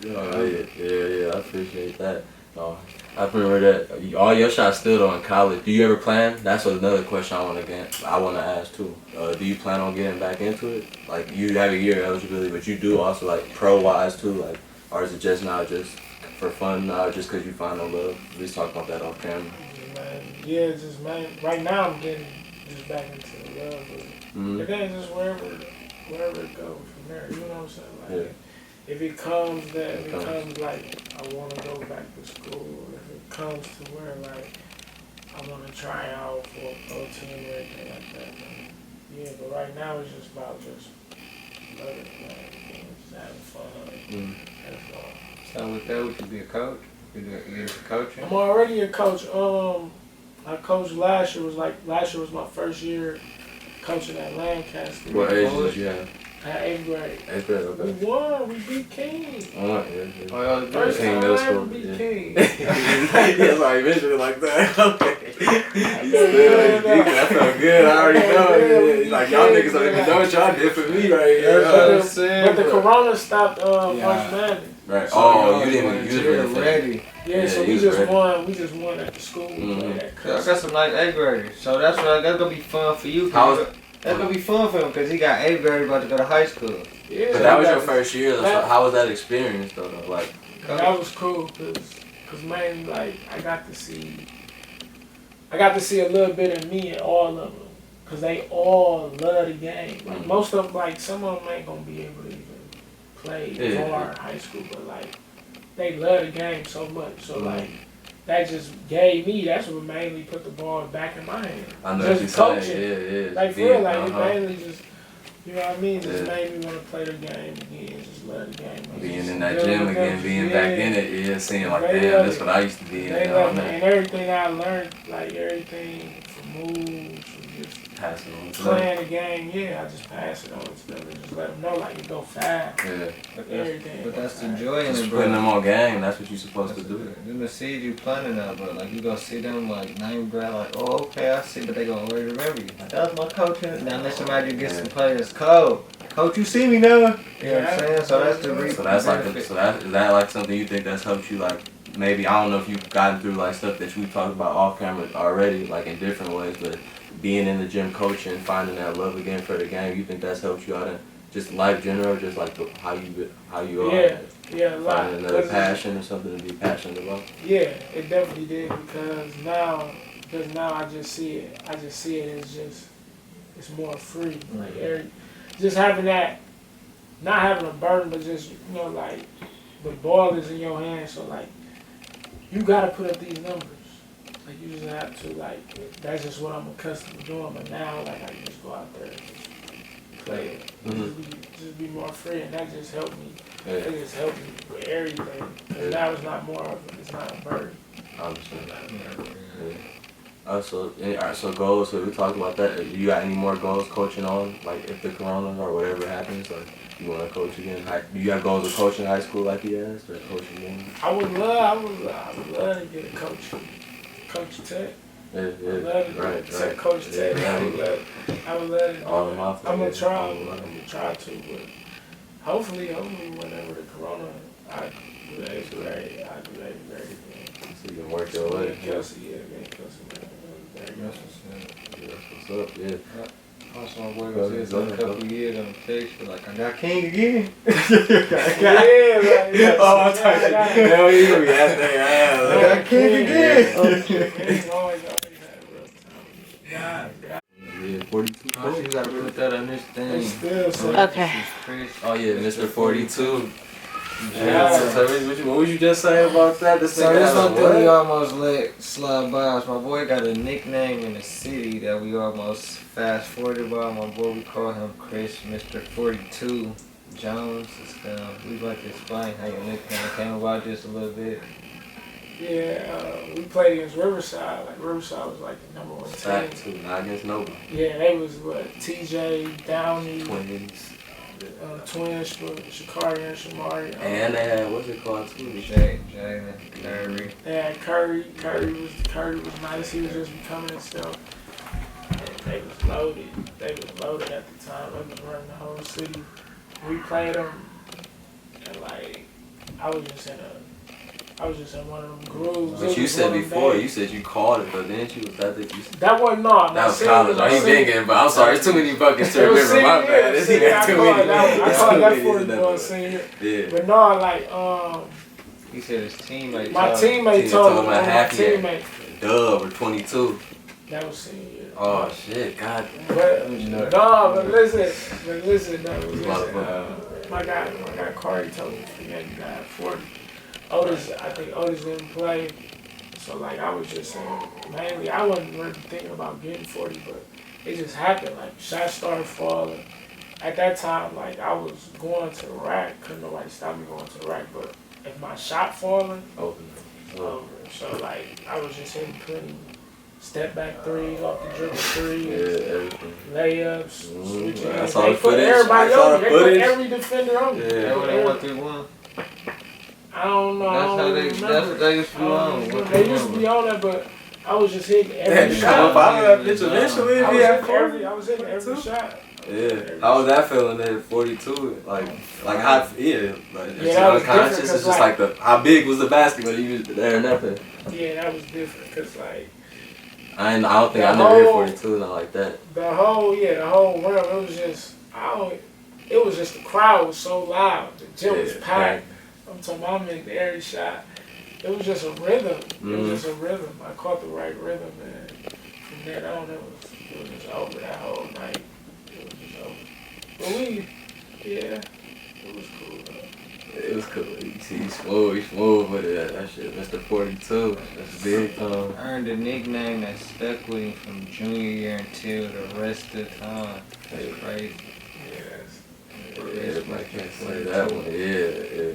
Yeah, I appreciate that. Oh, I remember that all your shots still on college. Do you ever plan? That's another question I want to ask too. Do you plan on getting back into it? Like you have a year eligibility, but you do also like pro wise too, like, or is it just now just for fun now, just because you find no love? We just talk about that off camera. Yeah, just man. Right now I'm getting just back into the love, but then just wherever it goes from there. You know what I'm saying? Like, if it comes like I want to go back to school, if it comes to where like I want to try out for a pro team or anything like that, then, yeah. But right now it's just about just loving it, just having fun. That's all. So with that, would you be a coach? You get into coaching? I'm already a coach. I coached last year. Last year was my first year coaching at Lancaster. What age did you have? At 8th grade. 8th grade, okay. We won. We beat King. First time I ever beat King. Yeah, sorry, eventually like that. Okay. That felt good. I already know. Like y'all niggas don't even know what y'all did for me right here. But the corona stopped March Madness. Right. So, you didn't ready. Yeah, so we just won. We just won at the school. I got some nice 8th graders, so that's gonna be fun for you. That's gonna be fun for him because he got 8th grade about to go to high school. Yeah. But that was your first year. So how was that experience though? Like that was cool because man, like I got to see a little bit of me in all of them because they all love the game. Like most of them, like some of them ain't gonna be able to even play hard high school, but like they love the game so much. So like. That just gave me, that's what mainly put the ball back in my hand. I know just coaching. Yeah. Like for real, like it mainly just, you know what I mean? Just made me want to play the game again, just love the game. Being in that gym again, being back in it, seeing like, damn, that's what I used to be in. And everything I learned, like everything from moves, from just pass it on to them. playing the game, yeah, I just pass it on to them and just let them know like it go fast. Yeah. Everything. But that's the joy in Just it, putting bro. them on game. That's what you're supposed to do. Them the seeds you planting now, bro. Like you gonna see them like name brand, like, oh okay, I see, but they gonna always remember you. Like that was my coach. Now unless somebody get some players, coach, you see me now. You know what I'm saying? So that's the reason. So that's like, is that like something you think that's helped you like? Maybe I don't know if you've gotten through like stuff that we talked about off camera already, like in different ways, but being in the gym coaching, finding that love again for the game, you think that's helped you out in just life general, just like how you are, Yeah, a lot. finding another passion or something to be passionate about. Yeah, it definitely did because now I just see it. I just see it as just it's more free. Like just having that, not having a burden, but just like the ball is in your hands. So like you gotta put up these numbers. Like you just have to that's just what I'm accustomed to doing. But now like I can just go out there and just play it. Just be more free, and that just helped me. Yeah. It just helped me with everything. Cause now it's not it's not a burden. I understand. Yeah. So goals. So we talked about that. You got any more goals coaching on? Like if the corona or whatever happens, like you want to coach again? Do you have goals of coaching high school like he has, or coaching again? I would love to get a coach Tech. Yeah, Right. Coach Tech. Yeah, I would love to. All them off. I'm gonna try. I'm gonna try to, but hopefully, whenever the corona, I do the eighth grade. I do the eighth grade again. So you can work your way. Kelsey, man. There you go. That's what's up. Yeah. Also, my boy was here a couple years on the text, but like, I got king again. Yeah, Oh, I'm talking. Hell, you gonna be out there. I got king again. King always had a real time. Yeah, 42. Oh, you gotta put that on this thing. It's still so. Okay. Oh yeah, Mr. 42. Yeah. So what would you just say about that? This So thing this has one a thing we what? almost let slide by us. My boy got a nickname in the city that we almost fast forwarded by. My boy, we call him Chris, Mr. 42 Jones. We'd like to explain how your nickname came about just a little bit. Yeah, we played against Riverside. Like Riverside was like the number one Fact team. too, not against nobody. Yeah, they was TJ, Downey, Twins. Twins, Shakari and Shamari. And they had, what's it called too? Jalen, Curry. They had Curry. Curry was nice. He was just becoming himself. And they was loaded. They was loaded at the time. They was running the whole city. We played them, and like I was just in one of them grooves. But you said before, you said you called it, but didn't you? That wasn't not. That was college. Oh, he been getting, but I'm sorry, it's too many buckets to remember. My bad. It's even too many. I called that 41 senior. Yeah. But no, like He said his teammate. my teammate told me. my My half year. teammate. Dub or 22. That was senior. Oh shit, God. But no, but listen, my guy Corey told me he had 40. I think Otis didn't play, so like I was just saying, mainly I wasn't really thinking about getting 40, but it just happened. Like shots started falling. At that time, like I was going to the rack, couldn't nobody stop me going to the rack. But if my shot falling, it's over. So like I was just hitting plenty step back threes, off the dribble threes, everything. layups, switching. I saw the They put footage. everybody I saw on the me. They put footage. every defender on me. Yeah. That what they want 3-1. I don't know. That's what they used to be on. They used to be on that, but I was just hitting every shot. that bitch eventually. I was hitting every shot. Yeah. How was that feeling at 42? Like how? Yeah. Like that was unconscious. different, It's just like how big was the basketball you used there and nothing. Yeah, that was different because like. I don't think I never hit 42 not like that. The whole realm. It was just It was just the crowd was so loud. The gym was packed. I'm talking about I made every shot. It was just a rhythm. It was just a rhythm. I caught the right rhythm, and from then on, it was just over that whole night. It was just over. But it was cool though. It was cool. You see, he's smooth with it. That shit, Mr. 42. That's big. Earned a nickname that stuck with him from junior year until the rest of the time. That's crazy. Yeah, I can't say that one. Yeah.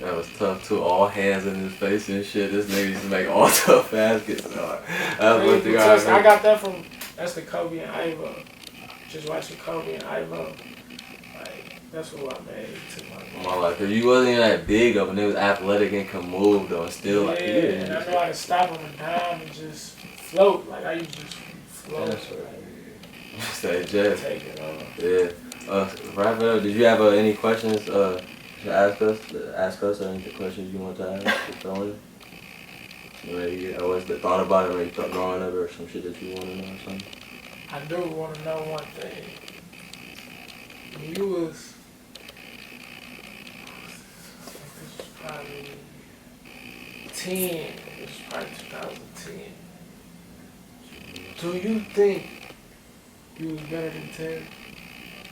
That was tough too. All hands in his face and shit. This nigga used to make all tough baskets. That was one thing I got that from That's the Kobe and Ivo. Just watching Kobe and Ivo. Like, that's what I made. Took my My life, 'cause you wasn't even that big of, and it was athletic and could move though, and still like and I know how to stop on a dime and just float. Like I used to just float. That's what Say Jeff. Take it on. Yeah. Wrap it up. Did you have any questions to ask us? Or any questions you want to ask? Throwing? Maybe you always thought about it, maybe thought growing up or some shit that you want to know or something? I do want to know one thing. When you was, this was probably 10, this was probably 2010. Do you think you was better than Terry?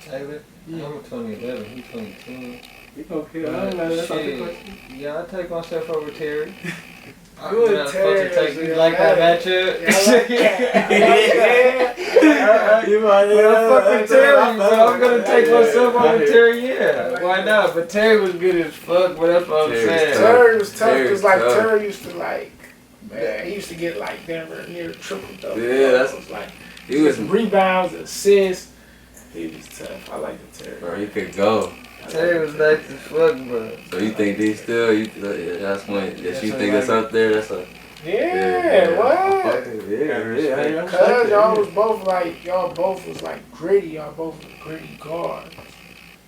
Taylor? Yeah. I'm 2011, he's 2010. You okay? I don't know. That's not the Shit. question. Yeah, I take myself over Terry. You and Terry. You like that matchup? You But I fuck with Terry, but I'm gonna take myself over Terry, yeah. Why not? But Terry was good as fuck, but that's what I'm saying. Terry was tough Terry's because like tough. Terry used to like, man, he used to get like near triple double. Yeah, that's- It was like He was, rebounds, assists. He was tough. I like the Terry. bro, he could go. Terry was nice as fuck, bro. So you think these still, that's when, that you think that's up there, that's a, Yeah, what? yeah. Cause y'all both was like gritty. Y'all both was gritty guards.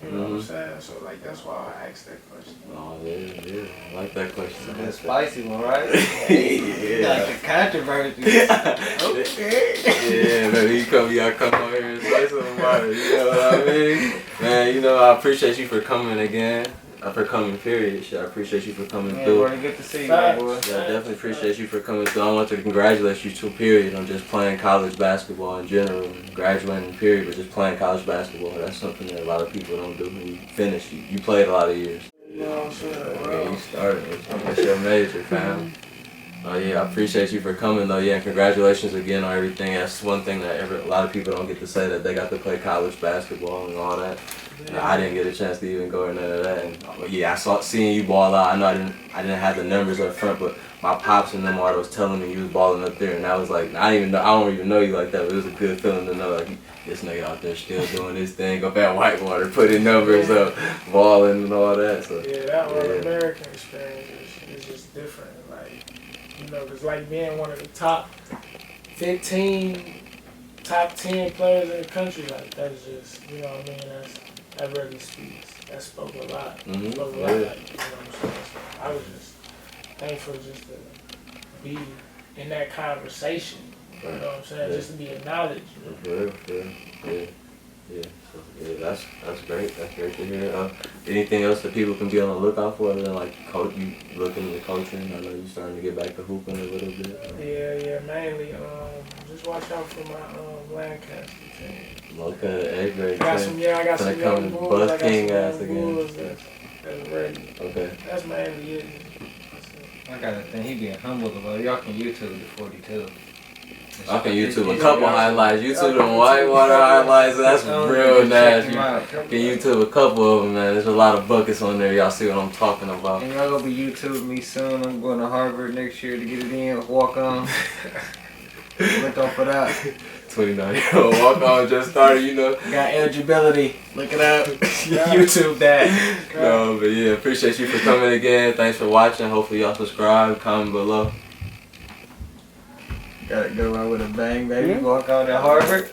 You know what I'm saying? So like that's why I asked that question. Oh, yeah. I like that question. That's a spicy one, right? Yeah. Like the controversy. Yeah, man, you gotta come on here and say something about it, you know what I mean? Man, you know, I appreciate you for coming again. For coming, period. Shit, I appreciate you for coming Yeah, through. bro, good to see you, my boy. Yeah, I definitely appreciate you for coming through. I want to congratulate you too, period, on just playing college basketball in general. Graduating, period, but just playing college basketball. That's something that a lot of people don't do. When you finish, you played a lot of years. You know what I'm saying? I mean, you started. That's your major, fam. Oh yeah, I appreciate you for coming though. Yeah, and congratulations again on everything. That's one thing that a lot of people don't get to say, that they got to play college basketball and all that. I didn't get a chance to even go in none of that. And yeah, I saw seeing you ball out. I know I didn't have the numbers up front, but my pops and them all was telling me you was balling up there, and I was like, I don't even know you like that, but it was a good feeling to know like this nigga out there still doing his thing up at Whitewater, putting numbers up, balling and all that. So yeah, that All-American experience is just different. Like, you know, it's like being one of the top 15, top 10 players in the country. Like, that's just, you know what I mean? That really speaks. That spoke a lot. Spoke a lot. Like, you know what I'm saying? So I was just thankful just to be in that conversation. You know what I'm saying? Just to be acknowledged. Yeah. So, yeah, that's great. That's great to hear. Anything else that people can be on the lookout for other than like you looking into coaching? I know you starting to get back to hooping a little bit. Yeah, mainly. Just watch out for my Lancaster team. Okay, great. I got some young bulls. Buzz King ass again. That's ready. Okay. That's mainly it. I gotta think he being humble about it. Y'all can YouTube the 42. I can YouTube a couple highlights. YouTube them Whitewater highlights. That's real nasty. Can YouTube a couple of them, man. There's a lot of buckets on there. Y'all see what I'm talking about. And y'all gonna be YouTubing me soon. I'm going to Harvard next year to get it in. Walk on. Look out for that. 29-year-old walk on just started, you know. Got eligibility. Look it up. YouTube that. No, but yeah, appreciate you for coming again. Thanks for watching. Hopefully y'all subscribe, comment below. Gotta go out with a bang, baby. Walk on at Harvard.